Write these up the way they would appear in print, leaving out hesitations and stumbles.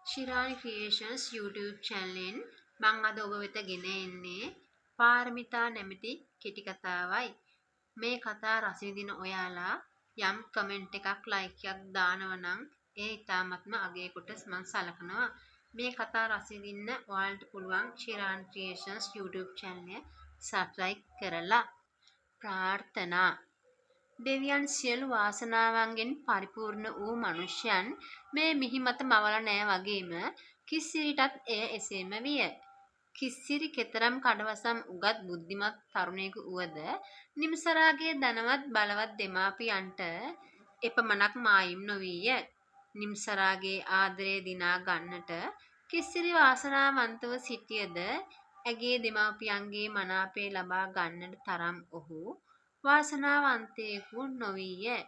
ශිරානි ක්‍රියේෂන්ස් YouTube channelෙන් මම අද ඔබ වෙත ගෙන එන්නේ පාරමිතා නැමැති කෙටි කතාවයි. මේ කතාව රස විඳින ඔයාලා යම් කමෙන්ට් එකක් ලයික් එකක් දානවා නම් ඒ ඉතාමත්ම අගය කොට මම සලකනවා. මේ කතාව රස විඳින්න ඔයාලට පුළුවන් ශිරානි ක්‍රියේෂන්ස් YouTube channel එක subscribe කරලා. ප්‍රාර්ථනා දෙවියන් සියලු වාසනාවන්ගෙන් පරිපූර්ණ වූ මනුෂ්‍යයන් මේ මිහිමත මවල නෑ වගේම කිස්සිරිටත් එය එසේම විය. කිස්සිරි කෙතරම් කඩවසම් උගත් බුද්ධිමත් තරුණයෙකු වුවද නිම්සරාගේ ධනවත් බලවත් දෙමාපියන්ට එපමණක් මායිම් නොවීය. නිම්සරාගේ ආදරය දිනා ගන්නට කිස්සිරි වාසනාවන්තව සිටියද ඇගේ දෙමාපියන්ගේ මනාපය ලබා ගන්නට තරම් ඔහු වාසනාවන්තයෙකු නොවීය.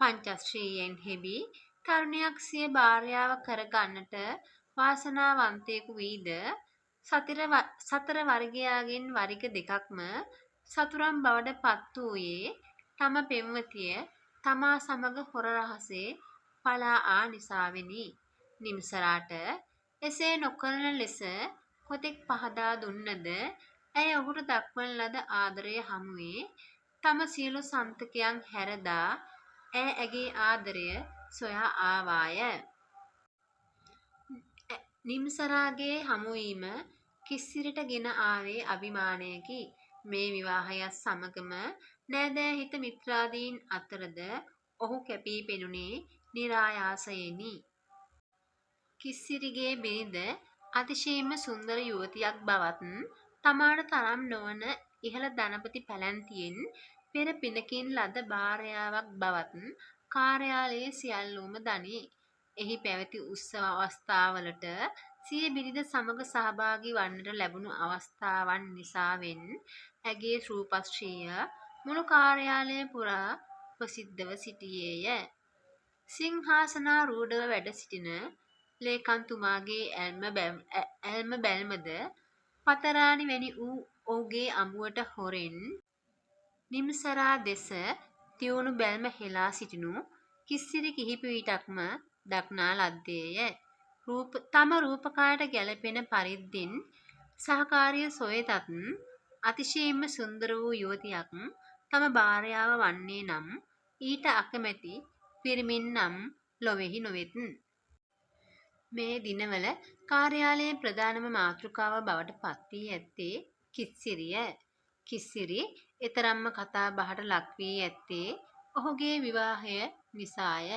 පංචශ්‍රීයෙන් හෙබි තරුණයක් සිය භාර්යාව කර ගන්නට වාසනාවන්තයෙකු වීද සතර වරිගයාගෙන් වරිග දෙකක්ම සතුරන් බවට පත් වූයේ තම පෙම්වතිය තමා සමග හොර රහසේ පලා ආ නිසාවෙනි. නිම්සරාට එසේ නොකරන ලෙස කොතෙක් පහදා දුන්නද ඇය ඔහුට දක්වන ලද ආදරය හමුවේ තම සියලු සන්තකයන් හැරදා ඇය ඇගේ ආදරය සොයා ආවාය. නිම්සරාගේ හමුවීම කිස්සිරිට ගෙන ආවේ අභිමානයකි. මේ විවාහයත් සමගම නෑදෑ හිත මිත්‍රාදීන් අතරද ඔහු කැපී පෙනුනේ නිරායාසයෙනි. කිස්සිරිගේ බිරිඳ අතිශයින්ම සුන්දර යුවතියක් බවත් තමාට තරම් නොවන ඉහළ ධනපති පැලැන්තියෙන් පෙර පිනකින් ලද භාර්යාවක් බවත් කාර්යාලයේ සියල්ලෝම දනී. එහි පැවති උත්සව අවස්ථාවලට සිය බිරිඳ සමග සහභාගී වන්නට ලැබුණු අවස්ථාවන් නිසාවෙන් ඇගේ රූපශ්‍රීය මුළු කාර්යාලය පුරා ප්‍රසිද්ධව සිටියේය. සිංහාසනාරූඪව වැඩ සිටින ලේකම්තුමාගේ ඇල්ම බැල්මද පතරාණි වැනි වූ ඔහුගේ අඹුවට හොරෙන් නිම්සරා දෙස තියුණු බැල්ම හෙලා සිටිනු කිස්සිරි කිහිප විටක්ම දක්නා ලද්දේය. තම රූපකායට ගැළපෙන පරිද්දෙන් සහකාරිය සොයතත් අතිශයින්ම සුන්දර වූ යුවතියක් තම භාර්යාව වන්නේ නම් ඊට අකමැති පිරිමින් නම් ලොවෙහි නොවෙත්. මේ දිනවල කාර්යාලයේ ප්‍රධානම මාතෘකාව බවට පත් වී ඇත්තේ කිස්සිරිය. කිස්සිරි එතරම්ම කතා බහට ලක් වී ඇත්තේ ඔහුගේ විවාහය නිසාය.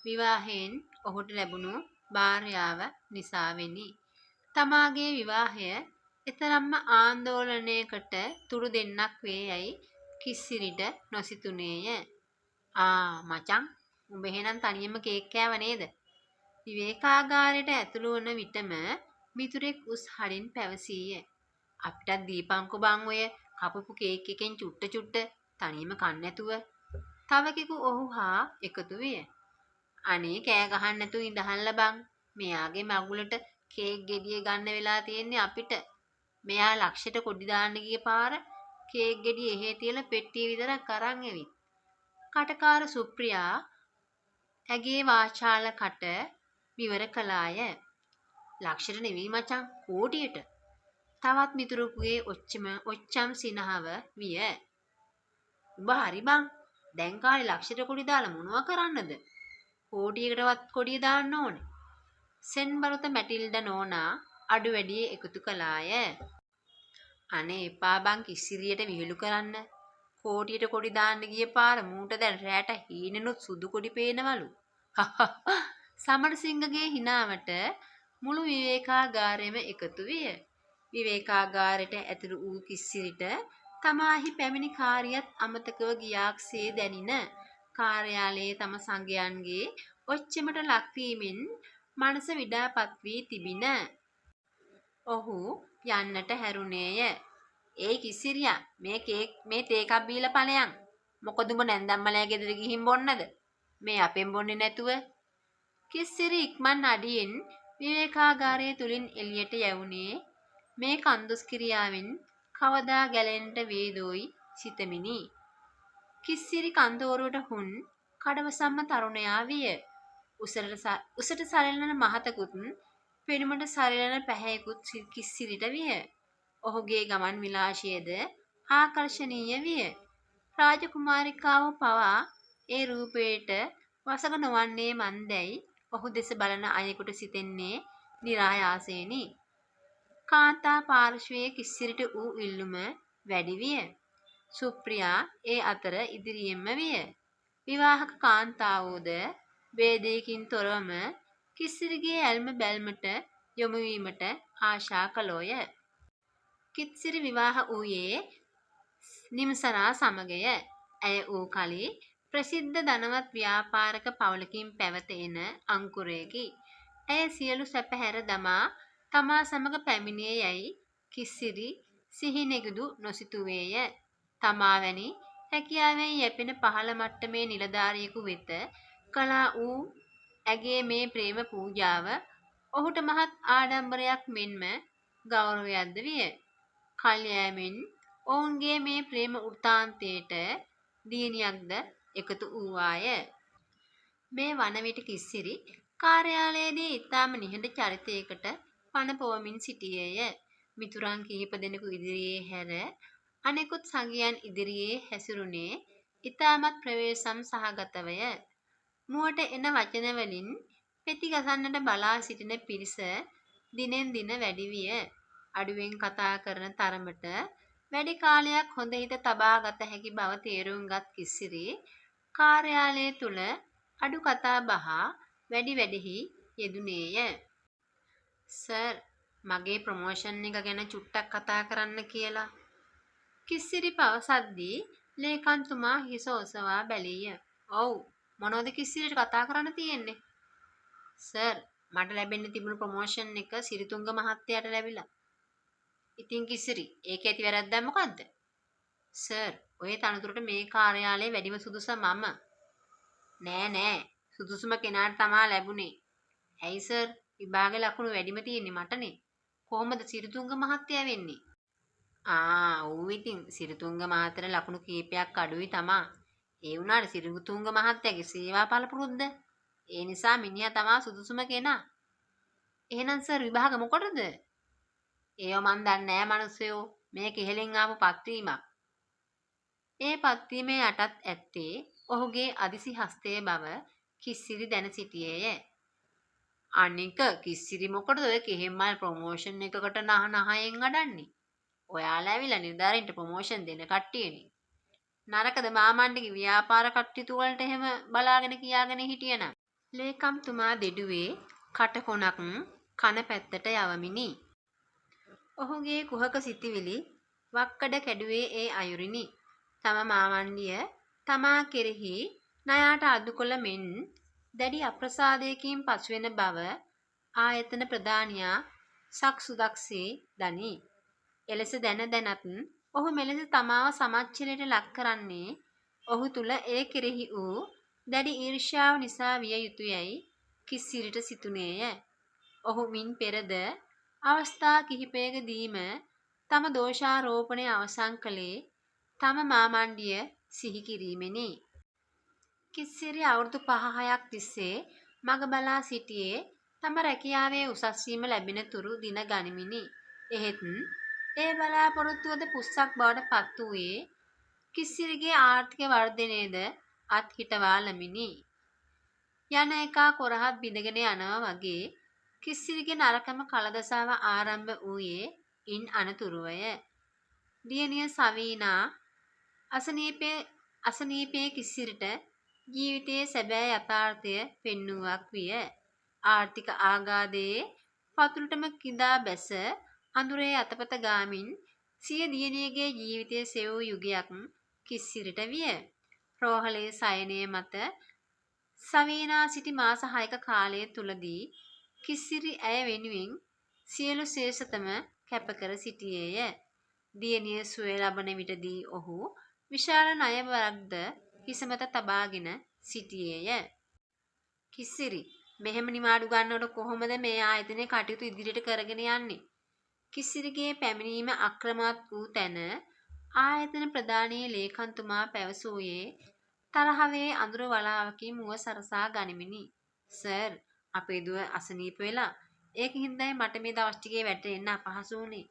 විවාහයෙන් ඔහුට ලැබුණු භාර්යාව නිසාවෙනි. තමාගේ විවාහය එතරම්ම ආන්දෝලනයකට තුඩු දෙන්නක් වේ යයි කිස්සිරිට නොසිතුනේය. මචං උඹ එහෙනම් තනියම කේක් කෑව නේද? විවේකාගාරයට ඇතුළු වන විටම මිතුරෙක් උස් හඬින් පැවසීය. අපිටත් දීපන්කො බං ඔය කපපු කේක් එකෙන් චුට්ට තනියම කන්න නැතුව. තවකෙකු ඔහු හා එකතු විය. අනේ කෑ ගහන්න නැතුව ඉඳහල්ල බං. මෙයාගේ මගුලට කේක් ගෙඩිය ගන්න වෙලා තියෙන්නේ අපිට. මෙයා ලක්ෂයට කොඩි දාන්න ගිය පාර කේක් ගෙඩිය එහෙ තියලා පෙට්ටිය විතරක් අරන් ඇවිත්. කටකාර සුප්‍රියා ඇගේ වාචාල කට විවර කළාය. ලක්ෂයට නෙවෙයි මචං කෝටියට. තවත් මිතුරෙකුගේ ඔච්චම් සිනහව විය. උඹ හරි බං. දැන් කාලේ ලක්ෂයට කොඩි දාලා මොනවා කරන්නද? කෝටියකටවත් කොඩිය දාන්න ඕනේ. සෙන් බරුත මැටිල්ඩා නෝනා අඩු වැඩි එකතු කළාය. අනේ එපා බං කිස්සිරියට විහිළු කරන්න. කෝටියට කොඩි දාන්න ගිය පාර මූට දැන් රැට හීනෙනුත් සුදු කොඩි පේනවලු. සමරසිංහගේ හිනාවට මුළු විවේකාගාරයම එකතු විය. විවේකාගාරයට ඇතුළු වූ කිස්සිරිට තමාහි පැමිණි කාරියත් අමතකව ගියාක්සේ දැනින. කාර්යාලයේ තම සංගයන්ගේ ඔච්චමට ලක්වීමෙන් මනස විඩාපත් වී තිබින. ඔහු යන්නට හැරුණේය. ඒ කිස්සිරියා මේ තේ එකක් බීලා ඵලයන්. මොකද උඹ නැන්දම්මලෑ ගෙදර ගිහින් බොන්නද? මේ අපෙන් බොන්නේ නැතුව. කිස්සිරි ඉක්මන් අඩියෙන් විවේකාගාරය තුලින් එළියට යවුනේ මේ කන්දොස් කිරියාවෙන් කවදා ගැලෙන්නට වේදෝයි සිතමිනි. කිස්සිරි කන්දෝරුවට හුන් කඩවසම්ම තරුණයා විය. උසට සරිලන මහතකුත් පෙනුමට සරිලන පැහැයකුත් කිස්සිරිට විය. ඔහුගේ ගමන් විලාශයද ආකර්ශනීය විය. රාජකුමාරිකාව පවා ඒ රූපයට වසඟ නොවන්නේ මන්දැයි ඔහු දෙස බලන අයෙකුට සිතෙන්නේ නිරායාසයෙනි. කාන්තා පාර්ශ්වයේ කිස්සිරිට වූ ඉල්ලුම වැඩි විය. සුප්‍රියා ඒ අතර ඉදිරියෙන්ම විය. විවාහක කාන්තාවෝද ભેදයකින් තොරවම කිස්සිරිගේ ඇල්ම බැල්මට යොමුවීමට ආශා කළෝය. කිත්සිරි විවාහ වූයේ නිම්සරා සමගය. ඇය වූ කලි ප්‍රසිද්ධ ධනවත් ව්‍යාපාරක පවුලකින් පැවත එන අංකුරයකි. ඇය සියලු සැප හැර දමා තමා සමග පැමිණියේ යැයි කිස්සිරි සිහිනෙගුදු නොසිතුවේය. තමා වැනි හැකියාවෙන් යැපෙන පහළ මට්ටමේ නිලධාරියෙකු වෙත කළා වූ ඇගේ මේ ප්‍රේම පූජාව ඔහුට මහත් ආඩම්බරයක් මෙන්ම ගෞරවයක්ද විය. කල්යෑමෙන් ඔවුන්ගේ මේ ප්‍රේම වෘත්තාන්තයට දියණියක්ද එකතු වූවාය. මේ වන විට කිස්සිරි කාර්යාලයේදී ඉතාම නිහඬ චරිතයකට පණ පොවමින් සිටියේය. මිතුරන් කිහිප දෙනෙකු ඉදිරියේ හැර අනෙකුත් සගයන් ඉදිරියේ හැසිරුණේ ඉතාමත් ප්‍රවේශම් සහගතවය. මුවට එන වචන වලින් පෙති ගසන්නට බලා සිටින පිරිස දිනෙන් දින වැඩි විය. අඩුවෙන් කතා කරන තරමට වැඩි කාලයක් හොඳ හිත තබා ගත හැකි බව තේරුම්ගත් කිස්සිරි කාර්යාලය තුල අඩු කතා බහ වැඩිෙහි යෙදුනේය. සර්, මගේ ප්‍රොමෝෂන් එක ගැන චුට්ටක් කතා කරන්න කියලා කිස්සිරි පවසද්දී ලේකම්තුමා හිස ඔසවා බැලීය. ඔව්, මොනවද කිස්සිරිට කතා කරන්න තියෙන්නේ? සර්, මට ලැබෙන්න තිබුණු ප්‍රොමෝෂන් එක සිරිතුංග මහත්තයාට ලැබිලා. ඉතින් කිස්සිරි, ඒකේ ඇති වැරද්දක් මොකද්ද? සර්, ඔය තනතුරට මේ කාර්යාලයේ වැඩිම සුදුස මම. නෑ, සුදුසුම කෙනාට තමා ලැබුණේ. ඇයි සර්, විභාගේ ලකුණු වැඩිම තියෙන්නේ මටනේ. කොහොමද සිරිතුංග මහත්තයා වෙන්නේ? ඌ ඉතින් සිරිතුංග මහත්තයාට ලකුණු කීපයක් අඩුයි තමා. ඒ වුණාට සිරිතුංග මහත්තයාගේ සේවා පළපුරුද්ද. ඒ නිසා මිනිහා තමා සුදුසුම කෙනා. එහෙනම් සර් විභාග මොකටද? ඒව මන් දන්නේ නෑ මනුස්සයෝ. මේක ඉහෙලින් ආපු පත්වීමක්. ඒ පත්වීමේ යටත් ඇත්තේ ඔහුගේ අදිසි හස්තයේ බව කිස්සිරි දැන සිටියේය. අනික කිස්සිරි මොකටද ඔය කෙහෙම්මල් ප්‍රොමෝෂන් එකකට නහයෙන් අඩන්නේ? ඔයාලා ඇවිල්ලා නිලධාරීන්ට ප්‍රොමෝෂන් දෙන කට්ටියනේ. නරකද මාමණ්ඩිගේ ව්‍යාපාර කටයුතු වලට එහෙම බලාගෙන කියාගෙන හිටියනම්? ලේකම්තුමා දෙඩුවේ කටකොණක් කන පැත්තට යවමිනි. ඔහුගේ කුහක සිතිවිලි වක්කඩ කැඩුවේ ඒ අයුරිනි. තම මාමණ්ඩිය තමා කෙරෙහි ණයට අදුකොළ මෙන් දැඩි අප්‍රසාදයකින් පසුවෙන බව ආයතන ප්‍රධානියා සක්සුදක්සේ දනී. එලෙස දැන දැනත් ඔහු මෙලෙස තමාව සමච්චලයට ලක් කරන්නේ ඔහු තුල ඒ කෙරෙහි වූ දැඩි ඊර්ෂ්‍යාව නිසා විය යුතුයයි කිස්සිරිට සිතුනේය. ඔහු මින් පෙරද අවස්ථා කිහිපයකදීම තම දෝෂාරෝපණය අවසන් කළේ තම මාමණ්ඩිය සිහි කිරීමෙනි. කිස්සිරි අවුරුදු 5-6ක් තිස්සේ මග බලා සිටියේ තම රැකියාවේ උසස් වීම ලැබෙන තුරු දින ගනිමිනි. එහෙත් ඒ බලාපොරොත්තුවද පුස්සක් බවට පත් වූයේ කිස්සිරිගේ ආර්ථික වර්ධනයේද අත්හිටවා ලමිනි. යන එකා කොරහත් බිඳගෙන යනවා වගේ කිස්සිරිගේ නරකම කලදසාව ආරම්භ වූයේ ඉන් අනතුරුවය. දියණිය සවීනා අසනීපයේ කිස්සිරිට ජීවිතයේ සැබෑ යථාර්ථය පෙන්නුවක් විය. ආර්ථික ආඝාතයේ පතුලටම කිඳා බැස අඳුරේ අතපත ගාමින් සිය දියණියගේ ජීවිතය සෙවූ යුගයක් කිස්සිරිට විය. රෝහලේ සයනය මත සවීනා සිටි මාස 6ක කාලය තුලදී කිස්සිරි ඇය වෙනුවෙන් සියලු ශේෂතම කැප කර සිටියේය. දියණිය සුවය ලබන විටදී ඔහු විශාල ණය බරක්ද හිස මත තබාගෙන සිටියේය. කිස්සිරි, මෙහෙම නිවාඩු ගන්නකොට කොහොමද මේ ආයතනයේ කටයුතු ඉදිරියට කරගෙන යන්නේ? කිස්සිරිගේ පැමිණීම අක්‍රමවත් වූ තැන ආයතන ප්‍රධානී ලේකම්තුමා පැවසුවේ තරහවේ අඳුර වලාවකින් මුව සරසා ගනිමිනි. සර් අපේ දුව අසනීප වෙලා ඒක හින්දායි මට මේ දවස් ටිකේ වැඩට එන්න අපහසු වුණේ.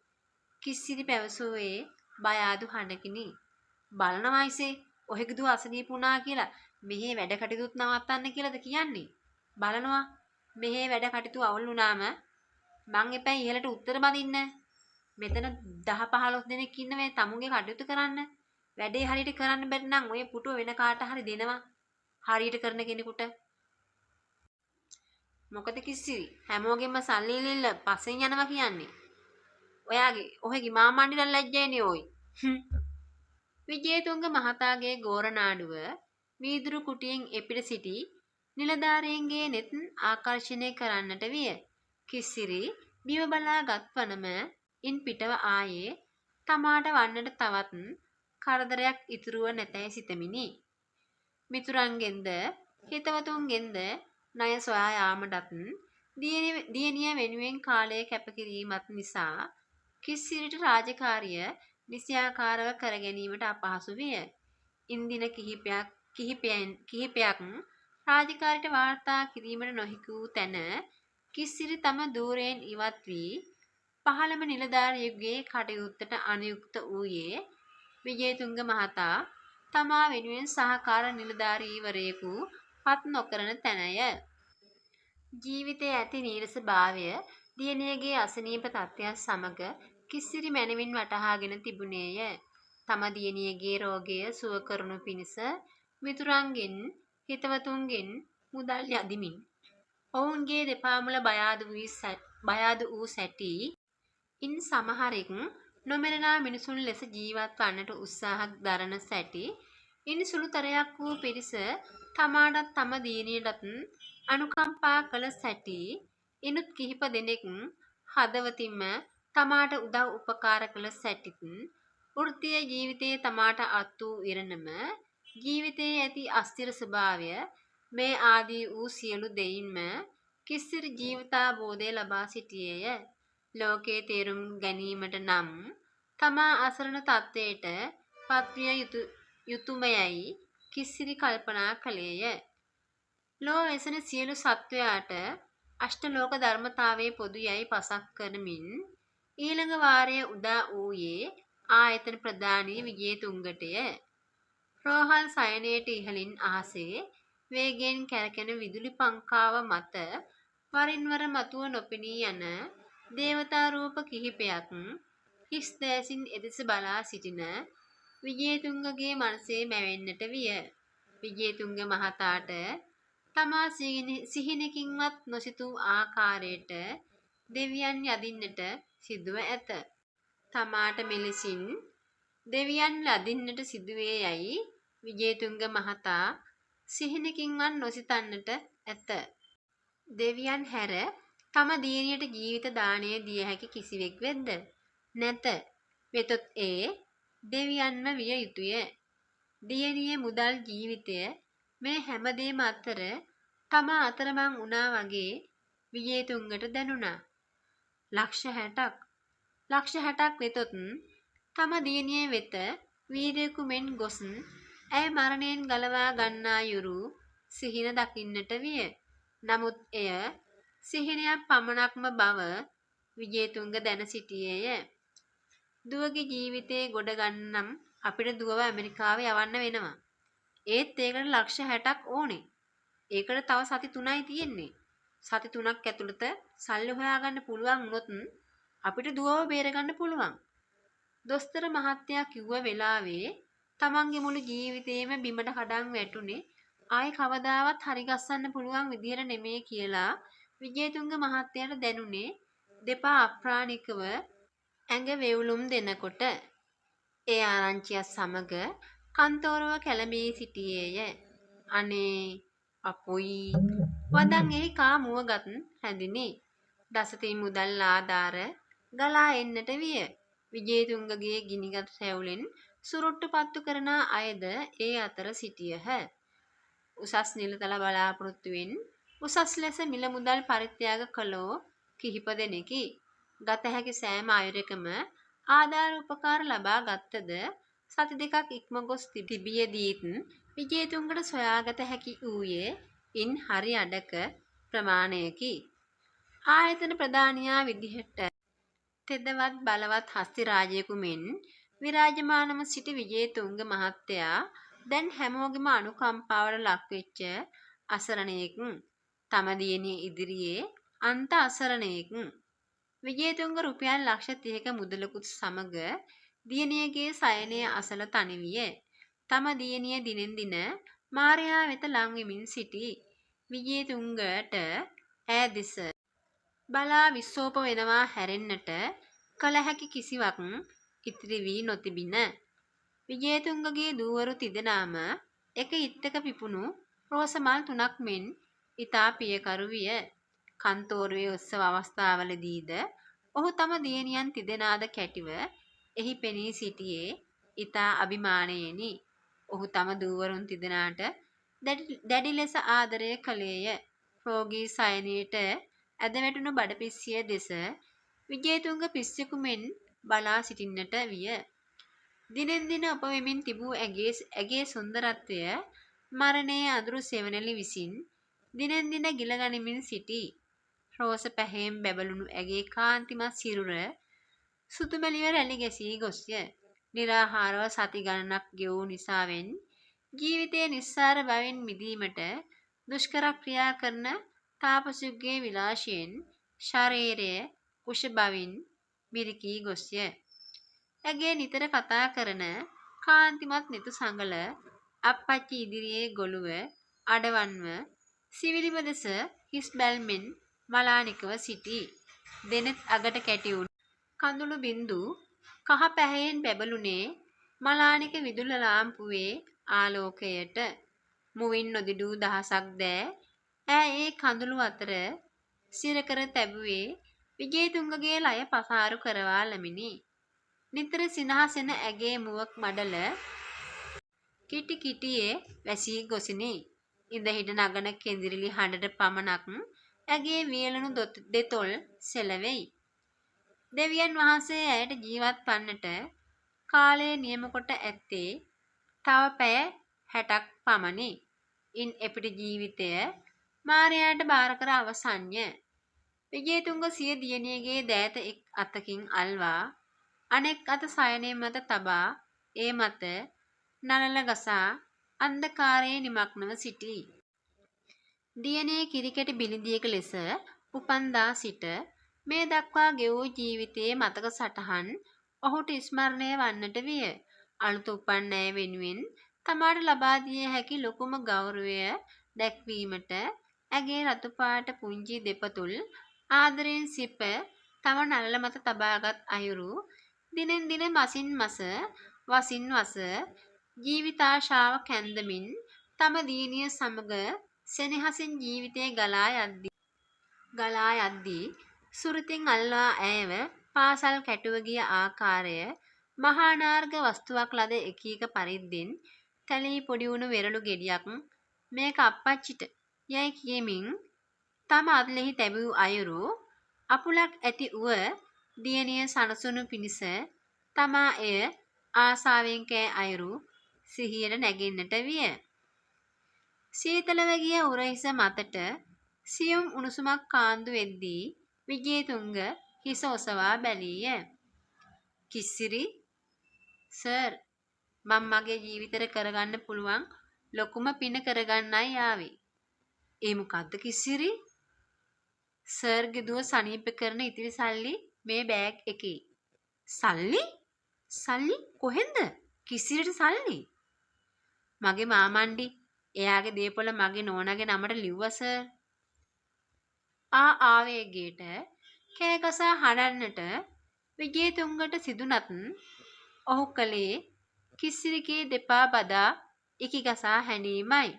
කිස්සිරි පැවසුවේ බය ආදු හඬකිනි. බලනවායිසේ ඔහෙගේ දුව අසනීප වුණා කියලා මෙහි වැඩ කටයුතුත් නවත්තන්න කියලාද කියන්නේ? බලනවා මෙහි වැඩ කටයුතු අවුල් වුණාම මං එපැයි ඉහළට උත්තර බඳින්න. මෙතන 10 15 දෙනෙක් ඉන්න මේ තමුන්ගේ කටයුතු කරන්න. වැඩේ හරියට කරන්න බැරි නම් ඔය පුටුව වෙන කාට හරි දෙනවා. හරියට කරන කෙනෙකුට. මොකද කිසිරි හැමෝගෙම සල්ලි ඉල්ල පස්සෙන් යනවා කියන්නේ. ඔහෙගේ මාමණ්ඩිට ලැජ්ජයිනේ ඔයි. විජේතුංග මහතාගේ ගෝරනාඩුව වීදුරු කුටියෙන් එපිට සිටි නිලධාරීන්ගේ නෙත් ආකර්ෂණය කරන්නට විය. කිසිරි දිව බලා ගත්වනම ඉන් පිටව ආයේ තමාට වන්නට තවත් කරදරයක් ඉතුරුව නැතැයි සිතමිනි. මිතුරන්ගෙන්ද හිතවතුන්ගෙන්ද ණය සොයා යාමටත් දියණිය වෙනුවෙන් කාලය කැපකිරීමත් නිසා කිසිරිට රාජකාරිය නිසියාකාරව කර ගැනීමට අපහසු විය. ඉන්දින කිහිපයක් රාජකාරියට වාර්තා කිරීමට නොහැකි වූ තැන කිසිරි තම ධූරයෙන් ඉවත් වී පහළම නිලධාරියෙකුගේ කටයුත්තට අනුයුක්ත වූයේ විජේතුංග මහතා තමා වෙනුවෙන් සහකාර නිලධාරීවරයෙකු පත් නොකරන තැනය. ජීවිතයේ ඇති නීරස භාවය දියණියගේ අසනීප තත්ත්වයත් සමග කිසිරි මැනවින් වටහාගෙන තිබුණේය. තම දියණියගේ රෝගය සුව කරනු පිණිස මිතුරන්ගෙන් හිතවතුන්ගෙන් මුදල් යදිමින් ඔවුන්ගේ දෙපා මුල බයාදු වූ සැටි ඉන් සමහරෙක් නොමරනා මිනිසුන් ලෙස ජීවත් වන්නට උත්සාහ දරන සැටි ඉන් සුළුතරයක් වූ පිරිස තමාටත් තම දියණියටත් අනුකම්පා කළ සැටි ඉනුත් කිහිප දෙනෙක් හදවතින්ම තමාට උදව් උපකාර කළ සැටිත් වෘත්තීය ජීවිතයේ තමාට අත් වූ ඉරණම ජීවිතයේ ඇති අස්තිර ස්වභාවය මේ ආදී වූ සියලු දෙයින්ම කිසිරි ජීවිතාබෝධය ලබා සිටියේය. ලෝකයේ තේරුම් ගැනීමට නම් තමා අසරණ තත්ත්වයට පත්විය යුතුයමයි කිසිරි කල්පනා කළේය. ලෝ වෙසෙන සියලු සත්වයාට අෂ්ටලෝක ධර්මතාවයේ පොදු යයි පසක් කරමින් ඊළඟ වාරයේ උදා වූයේ ආයතන ප්‍රධානී විජේතුංගටය. රෝහල් සයනයට ඉහළින් අහසේ වේගයෙන් කැරකෙන විදුලි පංකාව මත වරින් වර මතුව නොපෙනී යන දේවතා රූප කිහිපයක් හිස් දැසින් එදෙස බලා සිටින විජේතුංගගේ මනසේ මැවෙන්නට විය. විජේතුංග මහතාට තමා සිහිනකින්වත් නොසිතූ ආකාරයට දෙවියන් යදින්නට සිදුව ඇත. තමාට මෙලෙසින් දෙවියන් ලදින්නට සිදුවේ යයි විජේතුංග මහතා සිහිනකින්වත් නොසිතන්නට ඇත. දෙවියන් හැර තම දියණියට ජීවිත දාණය දිය හැකි කිසිවෙක් වෙද්ද? නැත. වෙතොත් ඒ දෙවියන්ම විය යුතුය. දියණියේ මුදල් ජීවිතය මේ හැමදේම අතර තමා අතරමං වුණා වගේ විජේතුංගට දැනුණා. ලක්ෂ 60ක් වෙතොත් තම දියණිය වෙත වීරයෙකු මෙන් ගොස් ඇය මරණයෙන් ගලවා ගන්නා යුරු සිහින දකින්නට විය. නමුත් එය සිහිනයක් පමණක්ම බව විජේතුංග දැන සිටියේය. දුවගේ ජීවිතේ ගොඩ ගන්නම් අපිට දුවව ඇමරිකාව යවන්න වෙනවා. ඒත් ඒකට ලක්ෂ 60ක් ඕනේ. ඒකට තව සති 3යි තියෙන්නේ. සති 3ක් ඇතුළත සල්ලි හොයාගන්න පුළුවන් වුණොත් අපිට දුවව බේරගන්න පුළුවන්. දොස්තර මහත්තයා කිව්ව වෙලාවේ තමන්ගේ මුළු ජීවිතේම බිමට කඩන් වැටුනේ ආයේ කවදාවත් හරි ගස්සන්න පුළුවන් විදියට නෙමෙයි කියලා විජේතුංග මහත්තයාට දැනුනේ දෙපා අප්‍රාණිකව ඇඟ වේවුලුම් දෙනකොට. ඒ ආරංචියත් සමග කන්තෝරුව කැළඹී සිටියේය. අනේ අපොයි වදන් එහි කා මුවගත් හැඳිනි. දසතින් මුදල් ආධාර ගලා එන්නට විය. විජේතුංගගේ ගිනිගත් රැවුලෙන් සුරුට්ටු පත්තු කරන අයද ඒ අතර සිටියහ. උසස් නිලතල බලාපොරොත්තුවෙන් උසස් ලෙස මිල මුදල් පරිත්‍යාග කළෝ කිහිප දෙනෙකි. ගත හැකි සෑම අයුරකම ආධාර උපකාර ලබා ගත්තද සති දෙකක් ඉක්ම ගොස් තිබියදීත් විජේතුංගට සොයාගත හැකි වූයේ ඉන් හරි අඩක ප්‍රමාණයකි. ආයතන ප්‍රධානියා විදිහට තෙදවත් බලවත් හස්ති රාජයෙකු මෙන් විරාජමානව සිටි විජේතුංග මහත්තයා දැන් හැමෝගෙම අනුකම්පාවට ලක්වෙච්ච අසරණයෙක්. තම දියණිය ඉදිරියේ අන්ත අසරණයෙක්. විජේතුංග රුපියල් ලක්ෂ 30ක මුදලකුත් සමග දියණියගේ සයනය අසල තනි විය. තම දියණිය දිනෙන් දින මාරයා වෙත ලං වෙමින් සිටී. විජේතුංගට ඈ දෙස බලා විස්සෝප වෙනවා හැරෙන්නට කල හැකි කිසිවක් ඉතිරි වී නොතිබින. විජේතුංගගේ දූවරු තිදෙනාම එක ඉත්තක පිපුණු රෝස මල් 3ක් මෙන් ඉතා පියකරු විය. කන්තෝරුවේ උත්සව අවස්ථාවලදීද ඔහු තම දියණියන් තිදෙනාද කැටිව එහි පෙනී සිටියේ ඉතා අභිමානයෙනි. ඔහු තම දූවරුන් තිදෙනාට දැඩි ලෙස ආදරය කළේය. රෝගී සයනයට ඇද වැටුණු බඩපිස්සිය දෙස විජේතුංග පිස්සෙකු මෙන් බලා සිටින්නට විය. දිනෙන් දින ඔප වෙමින් තිබූ ඇගේ සුන්දරත්වය මරණයේ අඳුරු සෙවණැලි විසින් දිනෙන් දින ගිල ගනිමින් සිටී. රෝස පැහැයෙන් බැබළුණු ඇගේ කාන්තිමත් සිරුර සුදුමැලිව රැලි ගැසී ගොස්ය. निराහාරව සති ගණනක් ගෙවූ නිසාවෙන් ජීවිතයේ නිස්සාර බවින් මිදීමට දුෂ්කර ක්‍රියා කරන තාපසයෙකුගේ විලාශයෙන් ශරීරය කුෂ බවින් මිරිකී ගොස්ය. ඇගේ නිතර කතා කරන කාන්තිමත් නිතු සඟල අප්පච්චි ඉදිරියේ ගොළුව අඩවන්ව සිවිලිම දෙස හිස් බැල්මෙන් මලානිකව සිටී. දෙනෙත් අගට කැටි වුණු කඳුළු බින්දු කහ පැහැයෙන් බැබළුනේ මලානික විදුල ලාම්පුවේ ආලෝකයට. මුවින් නොදිඩූ දහසක් දෑ ඈ ඒ කඳුළු අතර සිරකර තැබුවේ විජේතුංගගේ ලය පසාරු කරවා ලමිනි. නිතර සිනහසෙන ඇගේ මුවක් මඩල කිටි කිටියේ වැසී ගොසිනි. ඉඳ හිට නගන කෙඳිරිලි හඬට පමණක් ඇගේ වියලුණු දෙතොල් සෙලවෙයි. දෙවියන් වහන්සේ ඇයට ජීවත් වන්නට කාලය නියම කොට ඇත්තේ තව පැය 60ක් පමණි. ඉන් එපිට ජීවිතය මාරයාට බාර කර අවසන්ය. විජේතුංග සිය දියණියගේ දෑත එක් අතකින් අල්වා අනෙක් අත සයනය මත තබා ඒ මත නළල ගසා අන්ධකාරයේ නිමග්නව සිටී. දියණිය කිරිකැටි බිලිඳියක ලෙස උපන්දා සිට මේ දක්වා ගෙවූ ජීවිතයේ මතක සටහන් ඔහුට ස්මරණය වන්නට විය. අලුත උපන් ඇය වෙනුවෙන් තමාට ලබා දිය හැකි ලොකුම ගෞරවය දැක්වීමට ඇගේ රතු පාට පුංචි දෙපතුල් ආදරයෙන් සිප තම නළල මත තබාගත් අයුරු දිනෙන් දින මසින් මස වසින් වස ජීවිතාශාව කැන්දමින් තම දියණිය සමග සෙනෙහසින් ජීවිතය ගලා යද්දී සුරතින් අල්වා ඇයව පාසල් කැටුව ගිය ආකාරය මහානාර්ග වස්තුවක් ලද එකීක පරිද්දෙන් තැලී පොඩි වුණු වෙරළු ගෙඩියක් මේක අප්පච්චිට යයි කියමින් තම අත්ලෙහි තැබූ අයුරු අපුලක් ඇති වුව දියණිය සනසනු පිණිස තමා එය ආසාවෙන් කෑ අයුරු සිහියට නැගෙන්නට විය. සීතලව ගිය උරහිස මතට සියුම් උණුසුමක් කාන්දු වෙද්දී විජේතුංග හිස ඔසවා බැලීය. කිස්සිරි සර්, මම මගේ ජීවිතේට කරගන්න පුළුවන් ලොකුම පින කරගන්නයි ආවේ. ඒ මොකද්ද කිස්සිරි? සර්ගේ දුව සනීප කරන ඉතිරි සල්ලි මේ බෑග් එකේ. සල්ලි? සල්ලි කොහෙන්ද? කිස්සිරිට සල්ලි? මගේ මාමණ්ඩි එයාගේ දේපොළ මගේ නෝනාගේ නමට ලිව්වා සර්. ආවේගයට කෑ ගසා හඬන්නට විජේතුංගට සිදුනත් ඔහු කලේ කිස්සිරිගේ දෙපා බදා ඉකි ගසා හැඬීමයි.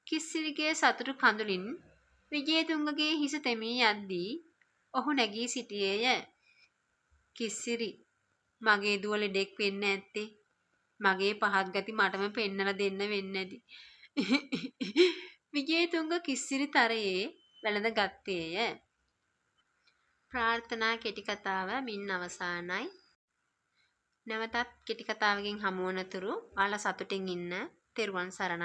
කිස්සිරිගේ සතුටු කඳුලින් විජේතුංගගේ හිස තෙමී යද්දී ඔහු නැගී සිටියේය. කිස්සිරි, මගේ දුව ලෙඩෙක් වෙන්න ඇත්තේ. මගේ පහත් ගති මටම පෙන්නලා දෙන්න වෙන්නේ නැති. විජේතුංග කිස්සිරි තරයේ වැළඳ ගත්තේය. ප්‍රාර්ථනා කෙටි කතාව මින් අවසానයි. නැවතත් කෙටි කතාවකින් හමු වනතුරු ඔයාලා සතුටින් ඉන්න. තෙරුවන් සරණයි.